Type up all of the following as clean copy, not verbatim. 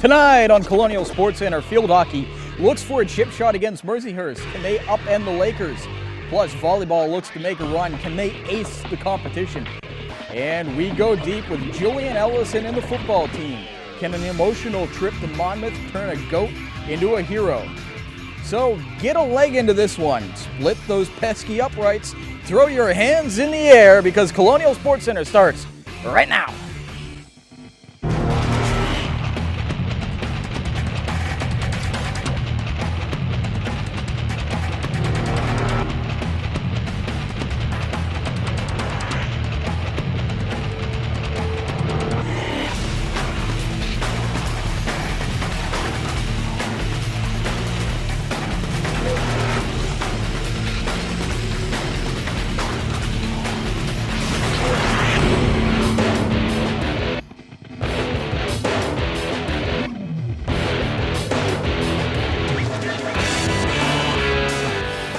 Tonight on Colonial Sports Center, field hockey looks for a chip shot against Mercyhurst. Can they upend the Lakers? Plus, volleyball looks to make a run. Can they ace the competition? And we go deep with Julian Ellison and the football team. Can an emotional trip to Monmouth turn a goat into a hero? So get a leg into this one. Split those pesky uprights. Throw your hands in the air because Colonial Sports Center starts right now.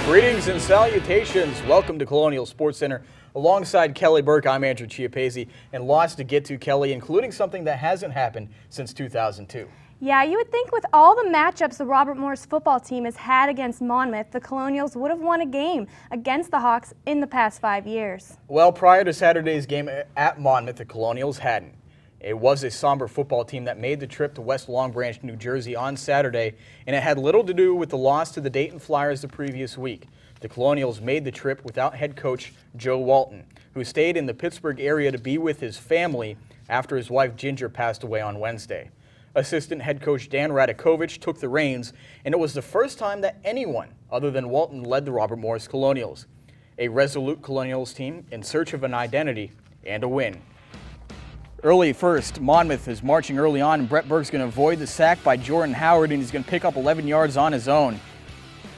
Greetings and salutations. Welcome to Colonial Sports Center. Alongside Kelly Burke, I'm Andrew Chiappese, and lots to get to, Kelly, including something that hasn't happened since 2002. Yeah, you would think with all the matchups the Robert Morris football team has had against Monmouth, the Colonials would have won a game against the Hawks in the past 5 years. Well, prior to Saturday's game at Monmouth, the Colonials hadn't. It was a somber football team that made the trip to West Long Branch, New Jersey on Saturday, and it had little to do with the loss to the Dayton Flyers the previous week. The Colonials made the trip without head coach Joe Walton, who stayed in the Pittsburgh area to be with his family after his wife Ginger passed away on Wednesday. Assistant head coach Dan Radakovich took the reins, and it was the first time that anyone other than Walton led the Robert Morris Colonials. A resolute Colonials team in search of an identity and a win. Early first, Monmouth is marching early on, and Brett Burke's going to avoid the sack by Jordan Howard, and he's going to pick up 11 yards on his own.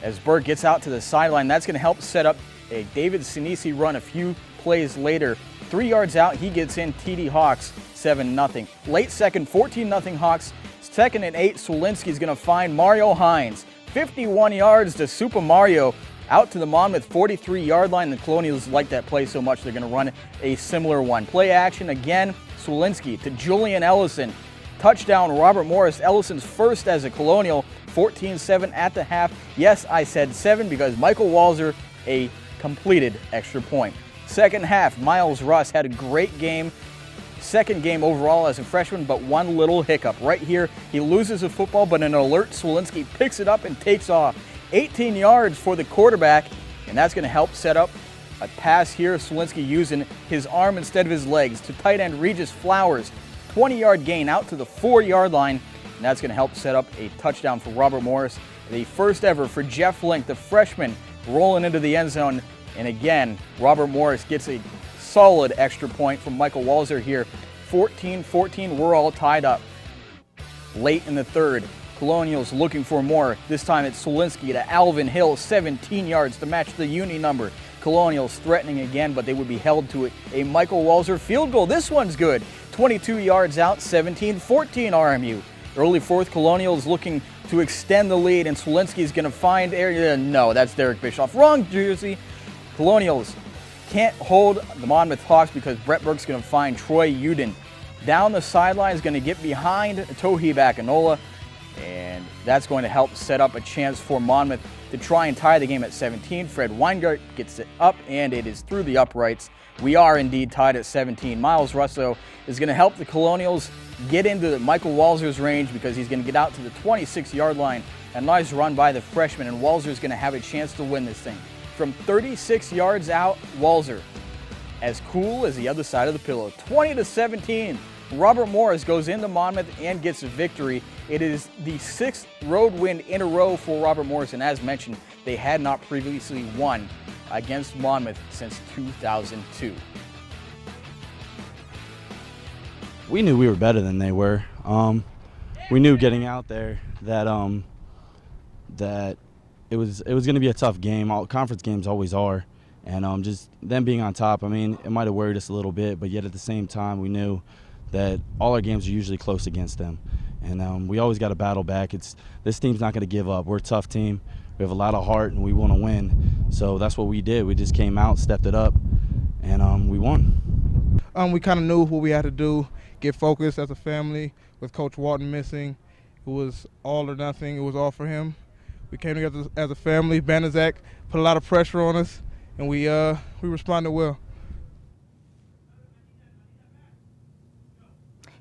As Burke gets out to the sideline, that's going to help set up a David Sinisi run a few plays later. 3 yards out, he gets in, TD Hawks 7-0. Late second, 14-0 Hawks. Second and 8, Swilinski's going to find Mario Hines. 51 yards to Super Mario out to the Monmouth 43-yard line. The Colonials like that play so much they're going to run a similar one. Play action again, Swilinski to Julian Ellison. Touchdown, Robert Morris. Ellison's first as a Colonial. 14-7 at the half. Yes, I said 7 because Michael Walzer, a completed extra point. Second half, Miles Russ had a great game. Second game overall as a freshman, but one little hiccup. Right here, he loses the football, but an alert Swilinski picks it up and takes off. 18 yards for the quarterback, and that's going to help set up a pass here. Swilinski using his arm instead of his legs to tight end Regis Flowers. 20-yard gain out to the 4-yard line. And that's going to help set up a touchdown for Robert Morris. The first ever for Jeff Link, the freshman, rolling into the end zone. And again, Robert Morris gets a solid extra point from Michael Walzer here. 14-14, we're all tied up. Late in the third, Colonials looking for more. This time it's Swilinski to Alvin Hill, 17 yards to match the uni number. Colonials threatening again, but they would be held to it. A Michael Walzer field goal. This one's good. 22 yards out, 17-14 RMU. Early fourth, Colonials looking to extend the lead, and Swilinski's going to find area. No, that's Derek Bischoff. Wrong jersey. Colonials can't hold the Monmouth Hawks because Brett Burke's going to find Troy Uden. Down the sideline is going to get behind Tohi Bakanola, and that's going to help set up a chance for Monmouth to try and tie the game at 17. Fred Weingart gets it up, and it is through the uprights. We are indeed tied at 17. Miles Russo is going to help the Colonials get into Michael Walzer's range because he's going to get out to the 26-yard line. A nice run by the freshman, and Walzer's going to have a chance to win this thing. From 36 yards out, Walzer, as cool as the other side of the pillow. 20-17. Robert Morris goes into Monmouth and gets a victory. It is the 6th road win in a row for Robert Morris, and as mentioned, they had not previously won against Monmouth since 2002. We knew we were better than they were. We knew getting out there that that it was going to be a tough game. All conference games always are, and just them being on top. I mean, it might have worried us a little bit, but yet at the same time, we knew that all our games are usually close against them, and we always got to battle back. This team's not going to give up. We're a tough team. We have a lot of heart, and we want to win. So that's what we did. We just came out, stepped it up, and we won. We kind of knew what we had to do, get focused as a family with Coach Walton missing, It was all or nothing. It was all for him. We came together as a family. Banaszak put a lot of pressure on us, and we responded well.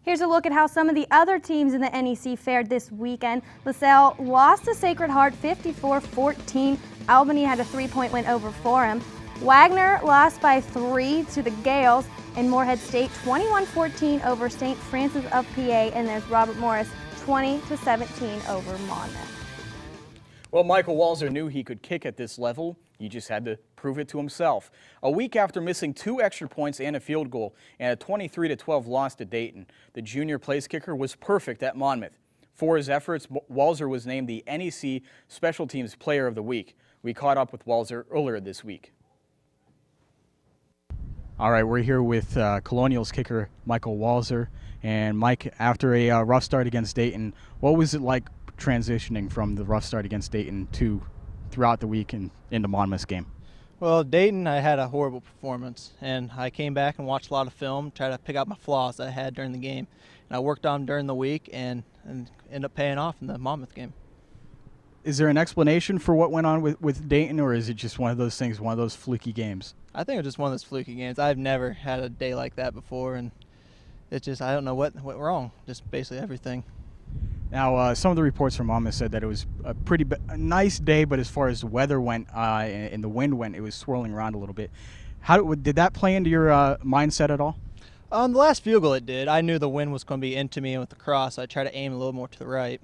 Here's a look at how some of the other teams in the NEC fared this weekend. LaSalle lost to Sacred Heart 54-14. Albany had a 3-point win over Forum. Wagner lost by 3 to the Gales, and Morehead State 21-14 over St. Francis of PA, and there's Robert Morris 20-17 over Monmouth. Well, Michael Walzer knew he could kick at this level. He just had to prove it to himself. A week after missing 2 extra points and a field goal and a 23-12 loss to Dayton, the junior place kicker was perfect at Monmouth. For his efforts, Walzer was named the NEC Special Teams Player of the Week. We caught up with Walzer earlier this week. All right, we're here with Colonial's kicker Michael Walzer. And Mike, after a rough start against Dayton, what was it like transitioning from the rough start against Dayton to throughout the week and into Monmouth's game? Well, Dayton, I had a horrible performance, and I came back and watched a lot of film, tried to pick out my flaws that I had during the game. And I worked on them during the week and ended up paying off in the Monmouth game. Is there an explanation for what went on with Dayton, or is it just one of those things, one of those fluky games? I think it was just one of those fluky games. I've never had a day like that before, and it's just, I don't know what went wrong, just basically everything. Now, some of the reports from Monmouth said that it was a a nice day, but as far as the weather went and the wind went, it was swirling around a little bit. Did that play into your mindset at all? On the last field goal it did. I knew the wind was going to be into me, and with the cross, I tried to aim a little more to the right.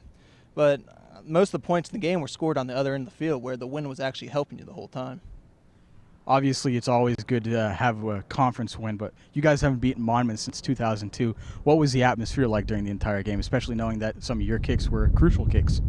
But most of the points in the game were scored on the other end of the field, where the wind was actually helping you the whole time. Obviously, it's always good to have a conference win, but you guys haven't beaten Monmouth since 2002. What was the atmosphere like during the entire game, especially knowing that some of your kicks were crucial kicks?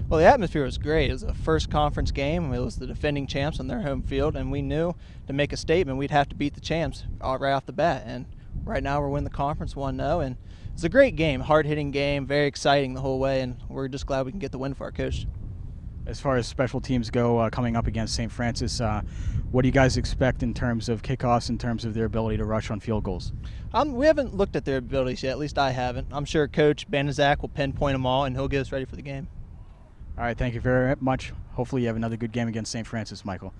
Well, the atmosphere was great. It was a first conference game. It was the defending champs on their home field, and we knew to make a statement we'd have to beat the champs right off the bat. And right now we're winning the conference 1-0, and it's a great game, hard-hitting game, very exciting the whole way, and we're just glad we can get the win for our coach. As far as special teams go, coming up against St. Francis, what do you guys expect in terms of kickoffs, in terms of their ability to rush on field goals? We haven't looked at their abilities yet, at least I haven't. I'm sure Coach Banaszak will pinpoint them all, and he'll get us ready for the game. All right, thank you very much. Hopefully you have another good game against St. Francis, Michael.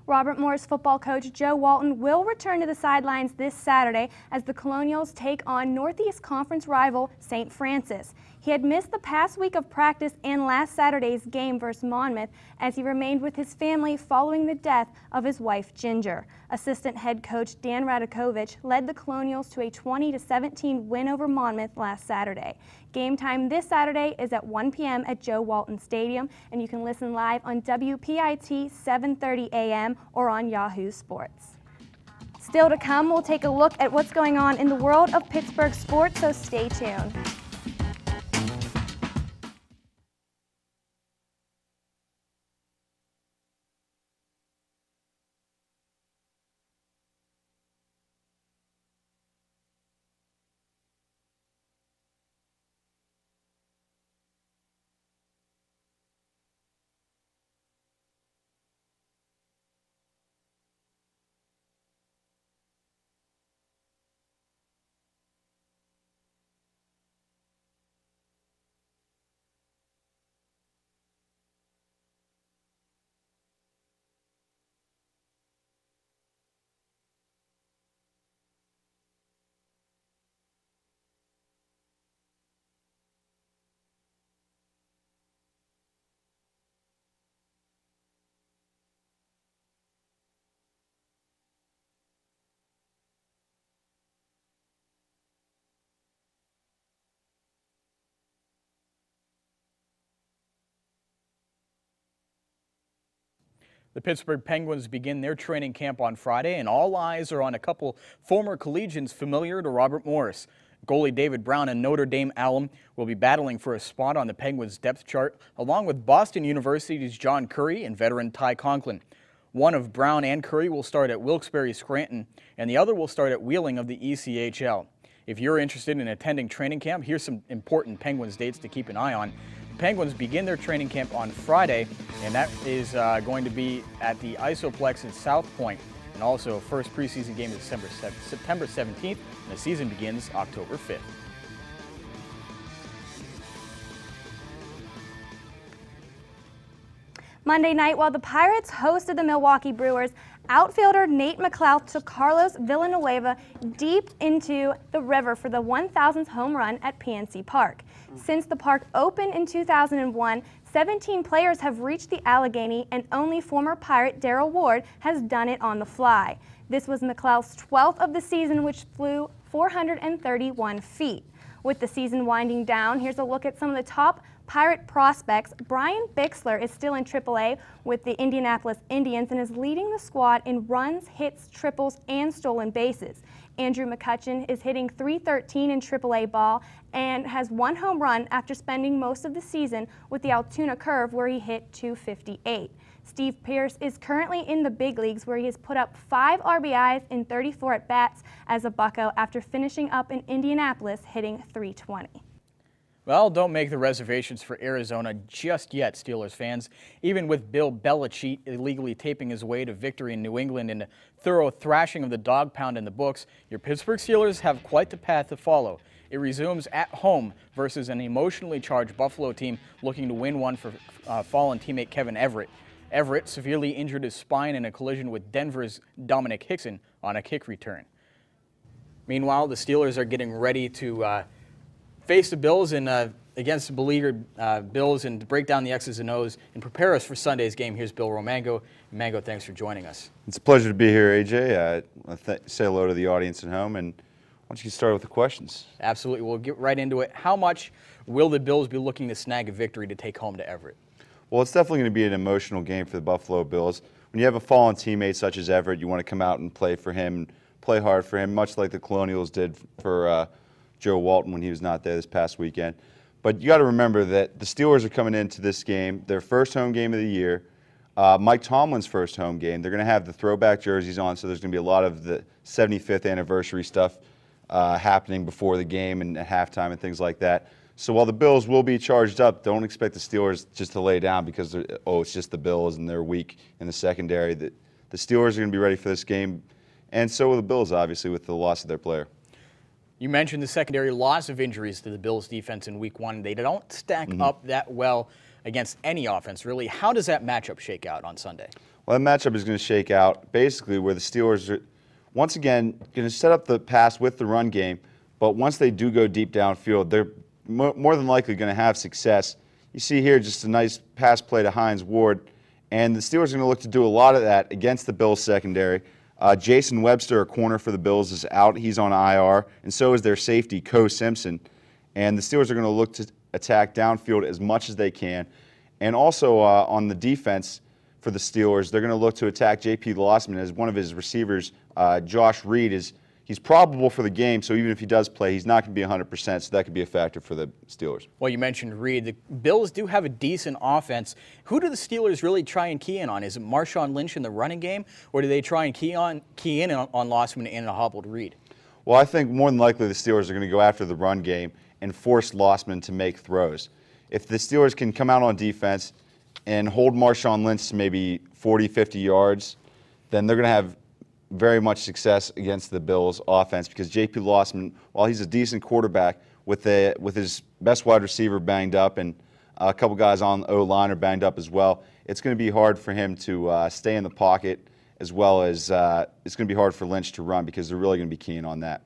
Robert Morris football coach Joe Walton will return to the sidelines this Saturday as the Colonials take on Northeast Conference rival St. Francis. He had missed the past week of practice and last Saturday's game versus Monmouth as he remained with his family following the death of his wife Ginger. Assistant head coach Dan Radakovich led the Colonials to a 20-17 win over Monmouth last Saturday. Game time this Saturday is at 1 p.m. at Joe Walton Stadium, and you can listen live on WPIT 7:30 a.m. or on Yahoo Sports. Still to come, we'll take a look at what's going on in the world of Pittsburgh sports, so stay tuned. The Pittsburgh Penguins begin their training camp on Friday, and all eyes are on a couple former collegians familiar to Robert Morris. Goalie David Brown and Notre Dame alum will be battling for a spot on the Penguins' depth chart, along with Boston University's John Curry and veteran Ty Conklin. One of Brown and Curry will start at Wilkes-Barre Scranton, and the other will start at Wheeling of the ECHL. If you're interested in attending training camp, here's some important Penguins dates to keep an eye on. The Penguins begin their training camp on Friday, and that is going to be at the Isoplex in South Point. And also, first preseason game is September 17th, and the season begins October 5th. Monday night, while the Pirates hosted the Milwaukee Brewers, outfielder Nate McLeod took Carlos Villanueva deep into the river for the 1,000th home run at PNC Park. Since the park opened in 2001, 17 players have reached the Allegheny, and only former Pirate Darrell Ward has done it on the fly. This was McLeod's 12th of the season, which flew 431 feet. With the season winding down, here's a look at some of the top Pirate prospects. Brian Bixler is still in AAA with the Indianapolis Indians and is leading the squad in runs, hits, triples, and stolen bases. Andrew McCutchen is hitting .313 in AAA ball and has 1 home run after spending most of the season with the Altoona Curve, where he hit .258. Steve Pearce is currently in the big leagues, where he has put up 5 RBIs in 34 at-bats as a Bucco after finishing up in Indianapolis hitting .320. Well, don't make the reservations for Arizona just yet, Steelers fans. Even with Bill Belichick illegally taping his way to victory in New England and a thorough thrashing of the dog pound in the books, your Pittsburgh Steelers have quite the path to follow. It resumes at home versus an emotionally charged Buffalo team looking to win one for fallen teammate Kevin Everett. Everett severely injured his spine in a collision with Denver's Dominic Hickson on a kick return. Meanwhile, the Steelers are getting ready to face the Bills and against the beleaguered Bills and break down the X's and O's and prepare us for Sunday's game. Here's Bill Romango. Mango, thanks for joining us. It's a pleasure to be here, AJ. Say hello to the audience at home, and why don't you start with the questions? Absolutely. We'll get right into it. How much will the Bills be looking to snag a victory to take home to Everett? Well, it's definitely going to be an emotional game for the Buffalo Bills. When you have a fallen teammate such as Everett, you want to come out and play for him, play hard for him, much like the Colonials did for Joe Walton when he was not there this past weekend. But you got to remember that the Steelers are coming into this game, their first home game of the year, Mike Tomlin's first home game. They're going to have the throwback jerseys on, so there's going to be a lot of the 75th anniversary stuff happening before the game and at halftime and things like that. So while the Bills will be charged up, don't expect the Steelers just to lay down because, it's just the Bills and they're weak in the secondary. The Steelers are going to be ready for this game, and so will the Bills, obviously, with the loss of their player. You mentioned the secondary loss of injuries to the Bills' defense in Week 1. They don't stack up that well against any offense, really. How does that matchup shake out on Sunday? Well, that matchup is going to shake out basically where the Steelers are, once again, going to set up the pass with the run game, but once they do go deep downfield, they're more than likely going to have success. You see here just a nice pass play to Hines Ward, and the Steelers are going to look to do a lot of that against the Bills' secondary. Jason Webster, a corner for the Bills, is out. He's on IR, and so is their safety, Co Simpson. And the Steelers are going to look to attack downfield as much as they can. And also on the defense for the Steelers, they're going to look to attack J.P. Lossman as one of his receivers. Josh Reed he's probable for the game, so even if he does play, he's not going to be 100%, so that could be a factor for the Steelers. Well, you mentioned Reed. The Bills do have a decent offense. Who do the Steelers really try and key in on? Is it Marshawn Lynch in the running game, or do they try and key in on Lossman and a hobbled Reed? Well, I think more than likely the Steelers are going to go after the run game and force Lossman to make throws. If the Steelers can come out on defense and hold Marshawn Lynch to maybe 40, 50 yards, then they're going to have very much success against the Bills' offense because J.P. Lossman, while he's a decent quarterback, with his best wide receiver banged up and a couple guys on the O-line are banged up as well, it's going to be hard for him to stay in the pocket, as well as it's going to be hard for Lynch to run because they're really going to be keen on that.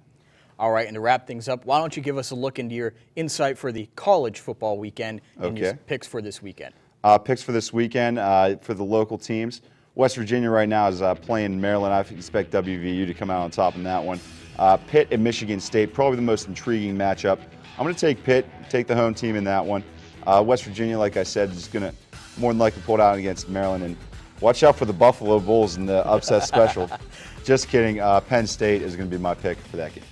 All right, and to wrap things up, why don't you give us a look into your insight for the college football weekend and your picks for this weekend? Picks for this weekend for the local teams. West Virginia right now is playing Maryland. I expect WVU to come out on top in that one. Pitt and Michigan State, probably the most intriguing matchup. I'm going to take Pitt, take the home team in that one. West Virginia, like I said, is going to more than likely pull it out against Maryland. And watch out for the Buffalo Bulls in the upset special. Just kidding. Penn State is going to be my pick for that game.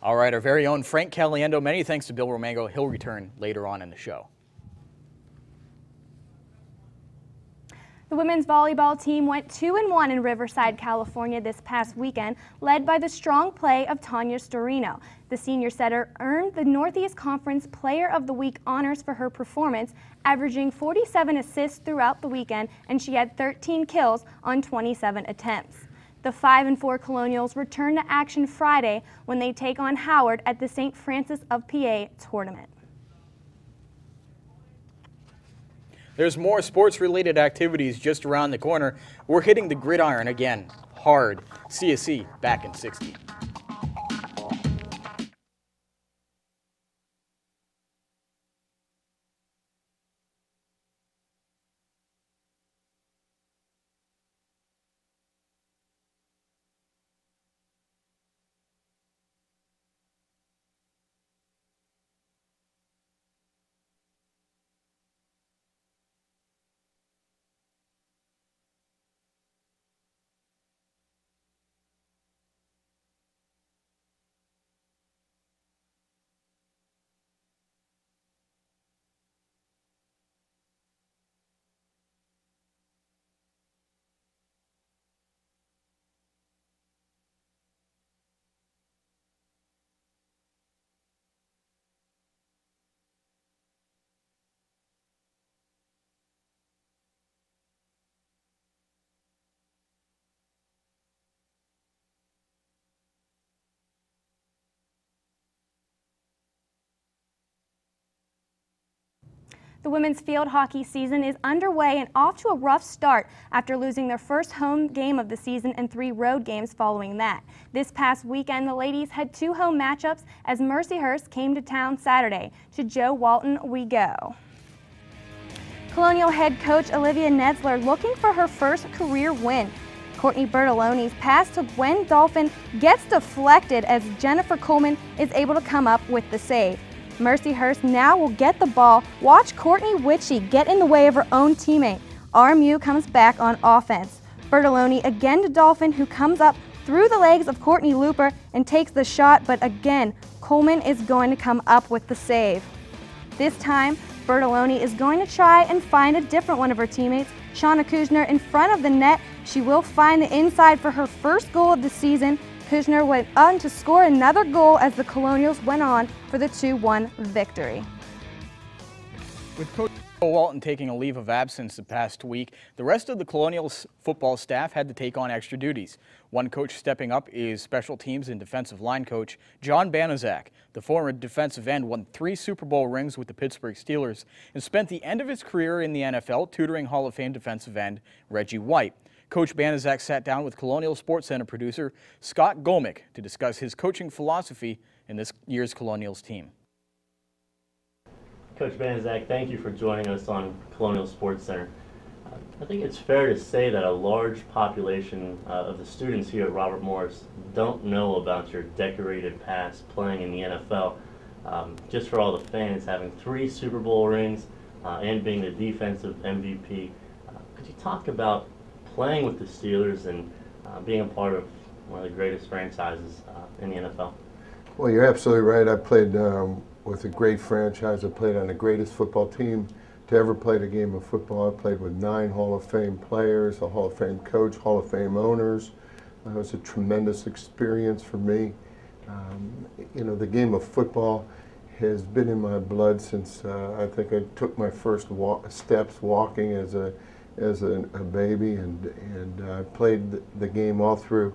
All right, our very own Frank Caliendo. Many thanks to Bill Romango. He'll return later on in the show. The women's volleyball team went 2-1 in Riverside, California this past weekend, led by the strong play of Tanya Storino. The senior setter earned the Northeast Conference Player of the Week honors for her performance, averaging 47 assists throughout the weekend, and she had 13 kills on 27 attempts. The 5-4 Colonials return to action Friday when they take on Howard at the St. Francis of PA tournament. There's more sports-related activities just around the corner. We're hitting the gridiron again, hard. CSC back in 60. The women's field hockey season is underway and off to a rough start after losing their first home game of the season and 3 road games following that. This past weekend, the ladies had 2 home matchups as Mercyhurst came to town Saturday. To Joe Walton we go. Colonial head coach Olivia Netzler looking for her first career win. Courtney Bertoloni's pass to Gwen Dolphin gets deflected as Jennifer Coleman is able to come up with the save. Mercyhurst now will get the ball. Watch Courtney Witchy get in the way of her own teammate. RMU comes back on offense. Bertoloni again to Dolphin, who comes up through the legs of Courtney Looper and takes the shot, but again, Coleman is going to come up with the save. This time, Bertoloni is going to try and find a different one of her teammates. Shauna Kuzner in front of the net. She will find the inside for her first goal of the season. Kuzner went on to score another goal as the Colonials went on for the 2-1 victory. With Coach Walton taking a leave of absence the past week, the rest of the Colonials football staff had to take on extra duties. One coach stepping up is special teams and defensive line coach John Banaszak. The former defensive end won 3 Super Bowl rings with the Pittsburgh Steelers and spent the end of his career in the NFL tutoring Hall of Fame defensive end Reggie White. Coach Banaszak sat down with Colonial Sports Center producer Scott Gomick to discuss his coaching philosophy in this year's Colonials team. Coach Banaszak, thank you for joining us on Colonial Sports Center. I think it's fair to say that a large population of the students here at Robert Morris don't know about your decorated past playing in the NFL. Just for all the fans, having 3 Super Bowl rings and being the defensive MVP, could you talk about playing with the Steelers and being a part of one of the greatest franchises in the NFL? Well, you're absolutely right. I played with a great franchise. I played on the greatest football team to ever play the game of football. I played with 9 Hall of Fame players, a Hall of Fame coach, Hall of Fame owners. It was a tremendous experience for me. You know, the game of football has been in my blood since I think I took my first steps walking as a baby, and I played the game all through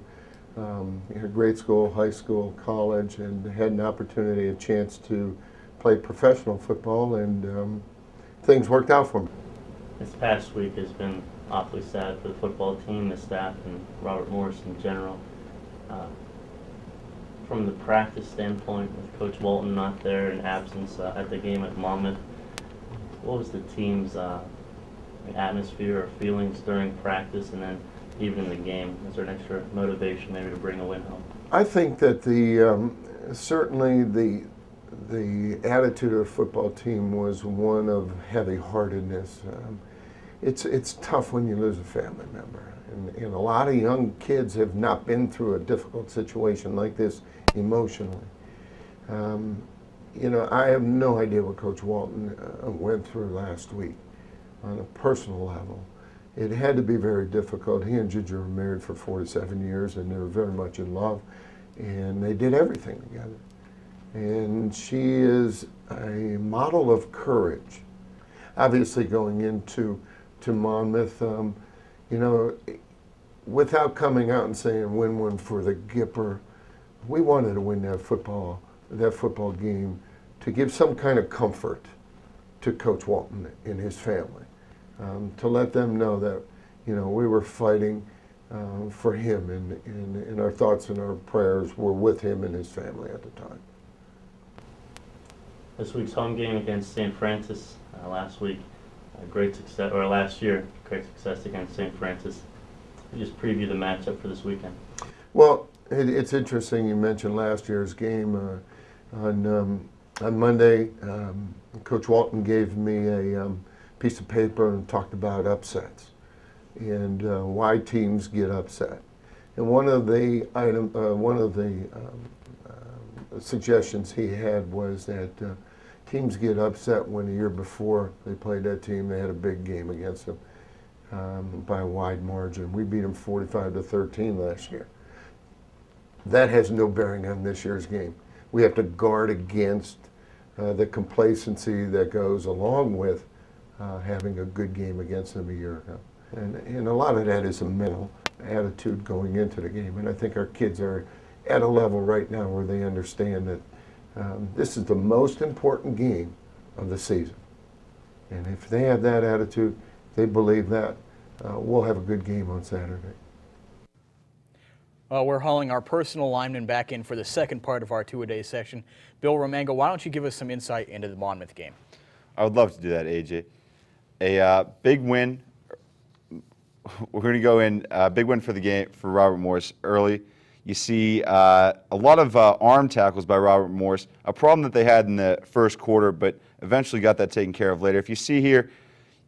grade school, high school, college, and had an opportunity, a chance to play professional football, and things worked out for me. This past week has been awfully sad for the football team, the staff, and Robert Morris in general. From the practice standpoint, with Coach Walton not there in absence at the game at Monmouth, what was the team's atmosphere or feelings during practice, and then even in the game? Was there an extra motivation maybe to bring a win home? I think that certainly the attitude of the football team was one of heavy-heartedness. It's tough when you lose a family member, and a lot of young kids have not been through a difficult situation like this emotionally. You know, I have no idea what Coach Walton went through last week on a personal level. It had to be very difficult. He and Ginger were married for 47 years, and they were very much in love, and they did everything together. And she is a model of courage. Obviously, going into Monmouth, you know, without coming out and saying win one for the Gipper, we wanted to win that football game to give some kind of comfort to Coach Walton and his family. to let them know that, you know, we were fighting for him, and our thoughts and our prayers were with him and his family at the time. This week's home game against St. Francis last week, great success, or last year, great success against St. Francis. You just preview the matchup for this weekend. Well, it's interesting you mentioned last year's game. On Monday, Coach Walton gave me a piece of paper and talked about upsets and why teams get upset. And one of the suggestions he had was that teams get upset when the year before they played that team, they had a big game against them by a wide margin. We beat them 45-13 last year. That has no bearing on this year's game. We have to guard against the complacency that goes along with having a good game against them a year ago. And a lot of that is a mental attitude going into the game. And I think our kids are at a level right now where they understand that this is the most important game of the season. And if they have that attitude, they believe that, we'll have a good game on Saturday. We're hauling our personal lineman back in for the second part of our two-a-day session. Bill Romango, why don't you give us some insight into the Monmouth game? I would love to do that, AJ. A big win. We're going to go in, big win for the game for Robert Morris early. You see a lot of arm tackles by Robert Morris, a problem that they had in the first quarter, but eventually got that taken care of later. If you see here,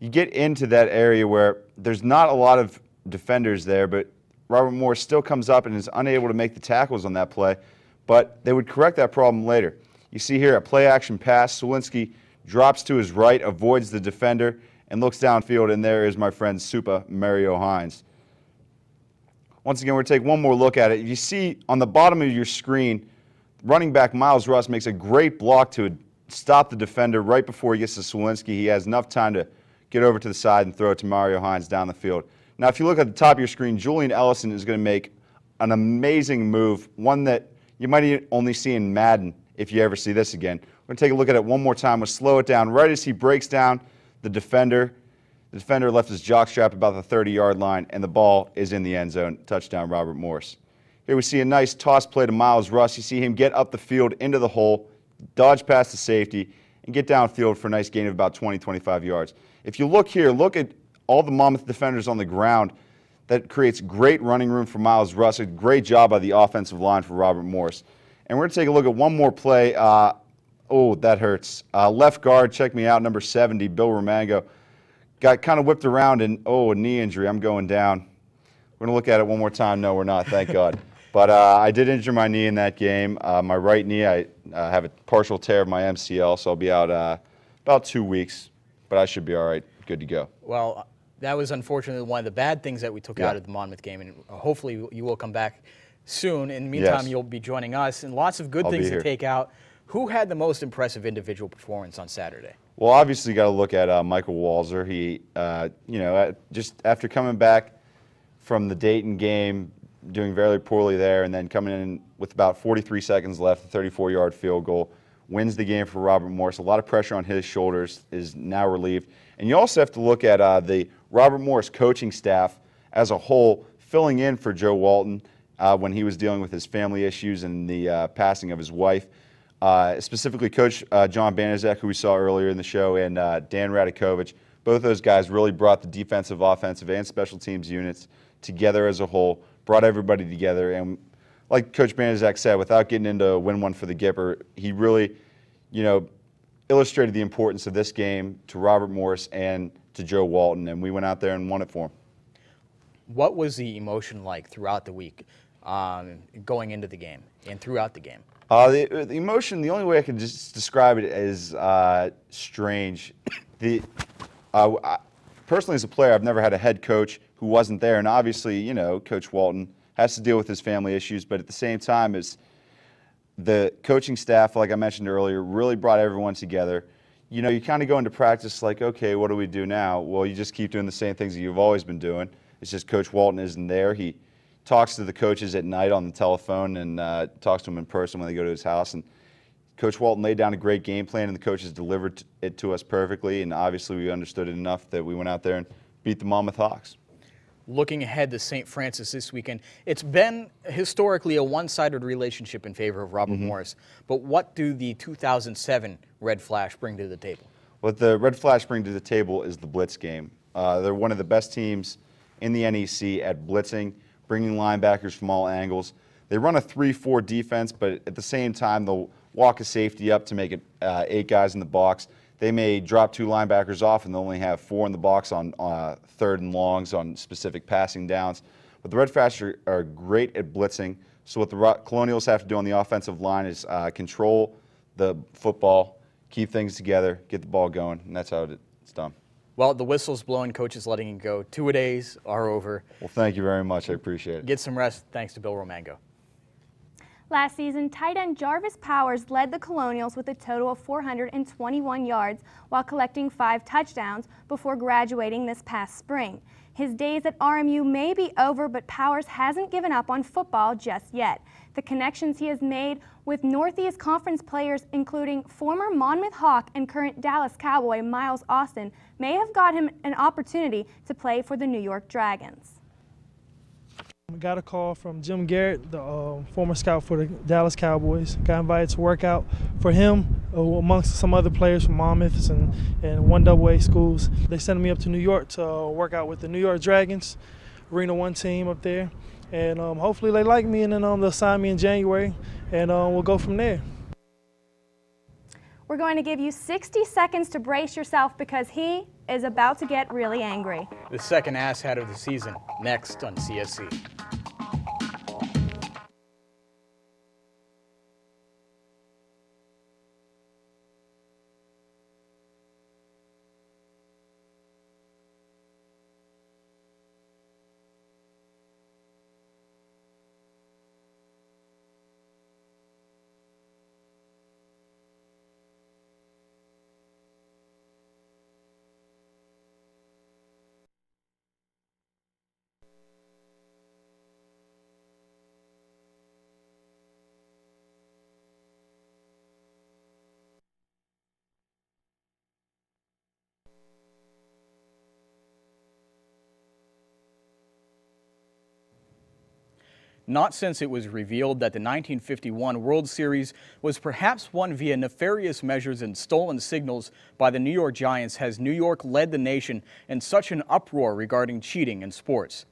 you get into that area where there's not a lot of defenders there, but Robert Morris still comes up and is unable to make the tackles on that play, but they would correct that problem later. You see here a play-action pass. Swilinski drops to his right, avoids the defender, and looks downfield, and there is my friend Supa Mario Hines. Once again, we're going to take one more look at it. You see on the bottom of your screen, running back Miles Russ makes a great block to stop the defender right before he gets to Swilinski. He has enough time to get over to the side and throw it to Mario Hines down the field. Now, if you look at the top of your screen, Julian Ellison is going to make an amazing move, one that you might only see in Madden if you ever see this again. We're going to take a look at it one more time. We'll slow it down right as he breaks down the defender. The defender left his jockstrap about the 30-yard line, and the ball is in the end zone. Touchdown, Robert Morris. Here we see a nice toss play to Miles Russ. You see him get up the field into the hole, dodge past the safety, and get downfield for a nice gain of about 20-25 yards. If you look here, look at all the Monmouth defenders on the ground. That creates great running room for Miles Russ. A great job by the offensive line for Robert Morris. And we're going to take a look at one more play. Oh, that hurts. Left guard, check me out, number 70, Bill Romango. Got kind of whipped around and, a knee injury. I'm going down. We're going to look at it one more time. No, we're not, thank God. But I did injure my knee in that game. My right knee, I have a partial tear of my MCL, so I'll be out about 2 weeks. But I should be all right, good to go. Well, that was unfortunately one of the bad things that we took out of the Monmouth game, and hopefully you will come back soon. In the meantime, you'll be joining us, and lots of good things to take out. Who had the most impressive individual performance on Saturday? Well, obviously, you got to look at Michael Walzer. He, just after coming back from the Dayton game, doing very poorly there, and then coming in with about 43 seconds left, a 34-yard field goal, wins the game for Robert Morris. A lot of pressure on his shoulders is now relieved. And you also have to look at the Robert Morris coaching staff as a whole, filling in for Joe Walton when he was dealing with his family issues and the passing of his wife. Specifically Coach John Banaszak, who we saw earlier in the show, and Dan Radakovich. Both those guys really brought the defensive, offensive, and special teams units together as a whole, brought everybody together. And like Coach Banaszak said, without getting into win one for the Gipper, he really, illustrated the importance of this game to Robert Morris and to Joe Walton, and we went out there and won it for him. What was the emotion like throughout the week, going into the game and throughout the game? The emotion, the only way I can just describe it is strange. Personally, as a player, I've never had a head coach who wasn't there, and obviously, Coach Walton has to deal with his family issues, but at the same time, the coaching staff, like I mentioned earlier, really brought everyone together. You kind of go into practice like, okay, what do we do now? Well, you just keep doing the same things that you've always been doing. It's just Coach Walton isn't there. He talks to the coaches at night on the telephone and talks to them in person when they go to his house. And Coach Walton laid down a great game plan, and the coaches delivered it to us perfectly, and obviously we understood it enough that we went out there and beat the Monmouth Hawks. Looking ahead to St. Francis this weekend, it's been historically a one-sided relationship in favor of Robert Morris, but what do the 2007 Red Flash bring to the table? What the Red Flash bring to the table is the blitz game. They're one of the best teams in the NEC at blitzing, bringing linebackers from all angles. They run a 3-4 defense, but at the same time, they'll walk a safety up to make it 8 guys in the box. They may drop 2 linebackers off and they'll only have 4 in the box on 3rd and longs on specific passing downs. But the Red Flash are great at blitzing. So what the Colonials have to do on the offensive line is control the football, keep things together, get the ball going, and that's how it's done. Well, the whistle's blowing, coach is letting it go. 2-a-days are over. Well, thank you very much. I appreciate it. Get some rest. Thanks to Bill Romango. Last season, tight end Jarvis Powers led the Colonials with a total of 421 yards while collecting 5 touchdowns before graduating this past spring. His days at RMU may be over, but Powers hasn't given up on football just yet. The connections he has made with Northeast Conference players, including former Monmouth Hawk and current Dallas Cowboy Miles Austin, may have got him an opportunity to play for the New York Dragons. I got a call from Jim Garrett, the former scout for the Dallas Cowboys. Got invited to work out for him amongst some other players from Monmouth and 1AA schools. They sent me up to New York to work out with the New York Dragons, Arena 1 team up there. And hopefully they like me, and then they'll sign me in January, and we'll go from there. We're going to give you 60 seconds to brace yourself because he is about to get really angry. The second asshat of the season, next on CSC. Not since it was revealed that the 1951 World Series was perhaps won via nefarious measures and stolen signals by the New York Giants has New York led the nation in such an uproar regarding cheating in sports.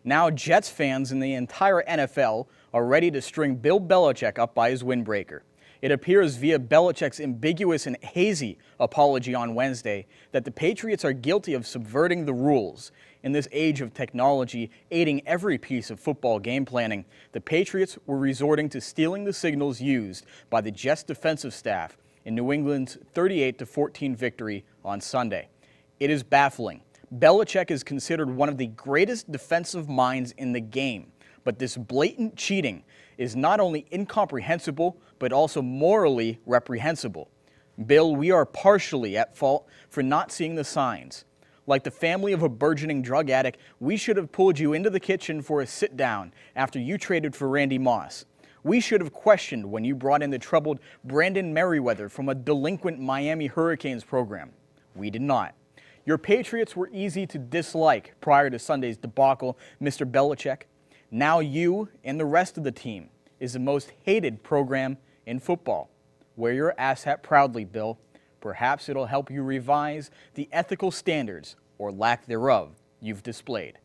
Now Jets fans in the entire NFL are ready to string Bill Belichick up by his windbreaker. It appears via Belichick's ambiguous and hazy apology on Wednesday that the Patriots are guilty of subverting the rules. In this age of technology aiding every piece of football game planning, the Patriots were resorting to stealing the signals used by the Jets defensive staff in New England's 38-14 victory on Sunday. It is baffling. Belichick is considered one of the greatest defensive minds in the game, but this blatant cheating is not only incomprehensible, but also morally reprehensible. Bill, we are partially at fault for not seeing the signs. Like the family of a burgeoning drug addict, we should have pulled you into the kitchen for a sit-down after you traded for Randy Moss. We should have questioned when you brought in the troubled Brandon Merriweather from a delinquent Miami Hurricanes program. We did not. Your Patriots were easy to dislike prior to Sunday's debacle, Mr. Belichick. Now you and the rest of the team is the most hated program in football. Wear your asshat proudly, Bill. Perhaps it'll help you revise the ethical standards, or lack thereof, you've displayed.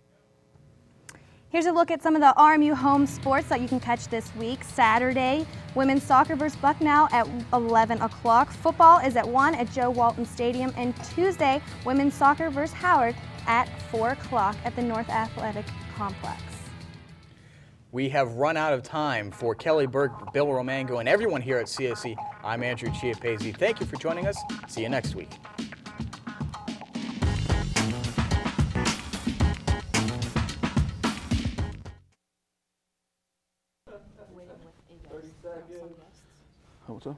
Here's a look at some of the RMU home sports that you can catch this week. Saturday, women's soccer versus Bucknell at 11 o'clock. Football is at 1 at Joe Walton Stadium. And Tuesday, women's soccer versus Howard at 4 o'clock at the North Athletic Complex. We have run out of time. For Kelly Burke, Bill Romango, and everyone here at CSC, I'm Andrew Chiapese. Thank you for joining us. See you next week. What's up?